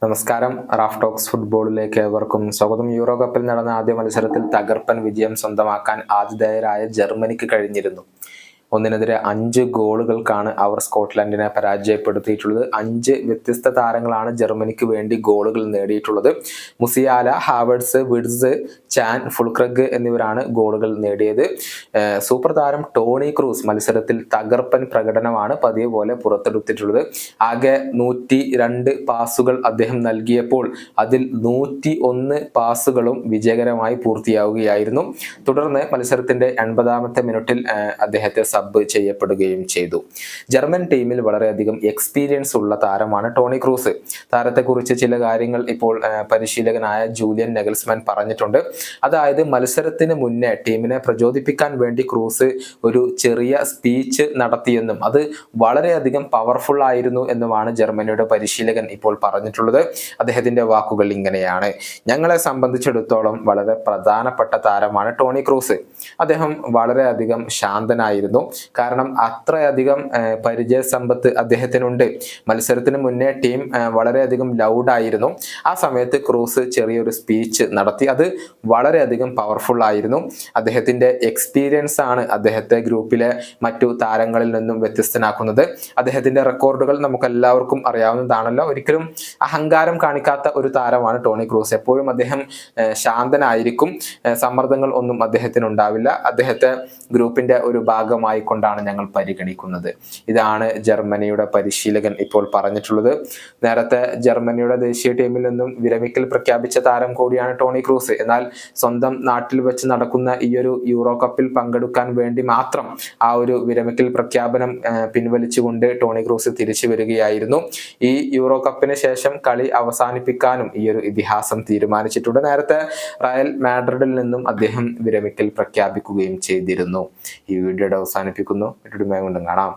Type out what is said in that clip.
നമസ്കാരം. Raf talks ഫുട്ബോളിലേക്ക് ഏവർക്കും സ്വാഗതം. യൂറോ കപ്പിൽ നടന്ന ആദ്യ മത്സരത്തിൽ തകർപ്പൻ വിജയം സ്വന്തമാക്കാൻ ആതിഥേയരായ ജർമ്മനിക്ക് കഴിഞ്ഞിരുന്നു. 1-5 ഗോളുകൾക്കാണ് അവർ സ്കോട്ട്ലൻഡിനെ പരാജയപ്പെടുത്തിയിട്ടുള്ളത്. 5 വ്യത്യസ്ത താരങ്ങളാണ് ജർമ്മനിക്ക് വേണ്ടി ഗോളുകൾ നേടിയിട്ടുള്ളത്. മുസിയാല, ഹാവേർട്സ്, വിഡ്സ്, ചാൻ, ഫുൾക്രഗ് എന്നിവരാണ് ഗോളുകൾ നേടിയത്. സൂപ്പർ താരം ടോണി ക്രൂസ് മത്സരത്തിൽ തകർപ്പൻ പ്രകടനമാണ് പതിവ് പോലെ പുറത്തെടുത്തിട്ടുള്ളത്. ആകെ 102 പാസുകൾ അദ്ദേഹം നൽകിയപ്പോൾ അതിൽ 101 പാസുകളും വിജയകരമായി പൂർത്തിയാവുകയായിരുന്നു. തുടർന്ന് മത്സരത്തിന്റെ 80-ാമത്തെ മിനിറ്റിൽ അദ്ദേഹത്തെ സബ് ചെയ്യപ്പെടുകയും ചെയ്തു. ജർമ്മൻ ടീമിൽ വളരെയധികം എക്സ്പീരിയൻസ് ഉള്ള താരമാണ് ടോണി ക്രൂസ്. താരത്തെക്കുറിച്ച് ചില കാര്യങ്ങൾ ഇപ്പോൾ പരിശീലകനായ ജൂലിയൻ നെഗൽസ്മാൻ പറഞ്ഞിട്ടുണ്ട്. അതായത് മത്സരത്തിന് മുന്നേ ടീമിനെ പ്രചോദിപ്പിക്കാൻ വേണ്ടി ക്രൂസ് ഒരു ചെറിയ സ്പീച്ച് നടത്തിയെന്നും അത് വളരെയധികം പവർഫുൾ ആയിരുന്നു എന്നുമാണ് ജർമ്മനിയുടെ പരിശീലകൻ ഇപ്പോൾ പറഞ്ഞിട്ടുള്ളത്. അദ്ദേഹത്തിന്റെ വാക്കുകൾ ഇങ്ങനെയാണ്: ഞങ്ങളെ സംബന്ധിച്ചിടത്തോളം വളരെ പ്രധാനപ്പെട്ട താരമാണ് ടോണി ക്രൂസ്. അദ്ദേഹം വളരെയധികം ശാന്തനായിരുന്നു. കാരണം അത്രയധികം പരിചയ സമ്പത്ത് അദ്ദേഹത്തിനുണ്ട്. മത്സരത്തിന് മുന്നേ ടീം വളരെയധികം ലൗഡായിരുന്നു. ആ സമയത്ത് ക്രൂസ് ചെറിയൊരു സ്പീച്ച് നടത്തി. അത് വളരെയധികം പവർഫുൾ ആയിരുന്നു. അദ്ദേഹത്തിന്റെ എക്സ്പീരിയൻസ് ആണ് അദ്ദേഹത്തെ ഗ്രൂപ്പിലെ മറ്റു താരങ്ങളിൽ നിന്നും വ്യത്യസ്തനാക്കുന്നത്. അദ്ദേഹത്തിന്റെ റെക്കോർഡുകൾ നമുക്ക് എല്ലാവർക്കും അറിയാവുന്നതാണല്ലോ. ഒരിക്കലും അഹങ്കാരം കാണിക്കാത്ത ഒരു താരമാണ് ടോണി ക്രൂസ്. എപ്പോഴും അദ്ദേഹം ശാന്തനായിരിക്കും. സമ്മർദ്ദങ്ങൾ ഒന്നും അദ്ദേഹത്തിന് ഉണ്ടാവില്ല. അദ്ദേഹത്തെ ഗ്രൂപ്പിന്റെ ഒരു ഭാഗമായി കൊണ്ടാണ് ഞങ്ങൾ പരിഗണിക്കുന്നത്. ഇതാണ് ജർമ്മനിയുടെ പരിശീലകൻ ഇപ്പോൾ പറഞ്ഞിട്ടുള്ളത്. നേരത്തെ ജർമ്മനിയുടെ ദേശീയ ടീമിൽ നിന്നും വിരമിക്കൽ പ്രഖ്യാപിച്ച താരം കൂടിയാണ് ടോണി ക്രൂസ്. എന്നാൽ സ്വന്തം നാട്ടിൽ വെച്ച് നടക്കുന്ന ഈ ഒരു യൂറോ കപ്പിൽ പങ്കെടുക്കാൻ വേണ്ടി മാത്രം ആ ഒരു വിരമിക്കൽ പ്രഖ്യാപനം പിൻവലിച്ചുകൊണ്ട് ടോണി ക്രൂസ് തിരിച്ചു വരികയായിരുന്നു. ഈ യൂറോ കപ്പിന് ശേഷം കളി അവസാനിപ്പിക്കാനും ഈ ഒരു ഇതിഹാസം തീരുമാനിച്ചിട്ടുണ്ട്. നേരത്തെ റയൽ മാഡ്രിഡിൽ നിന്നും അദ്ദേഹം വിരമിക്കൽ പ്രഖ്യാപിക്കുകയും ചെയ്തിരുന്നു. ഈ വീഡിയോയുടെ അവസാനിപ്പിക്കുന്നു. മറ്റൊരു വീഡിയോയുമായി വീണ്ടും കാണാം.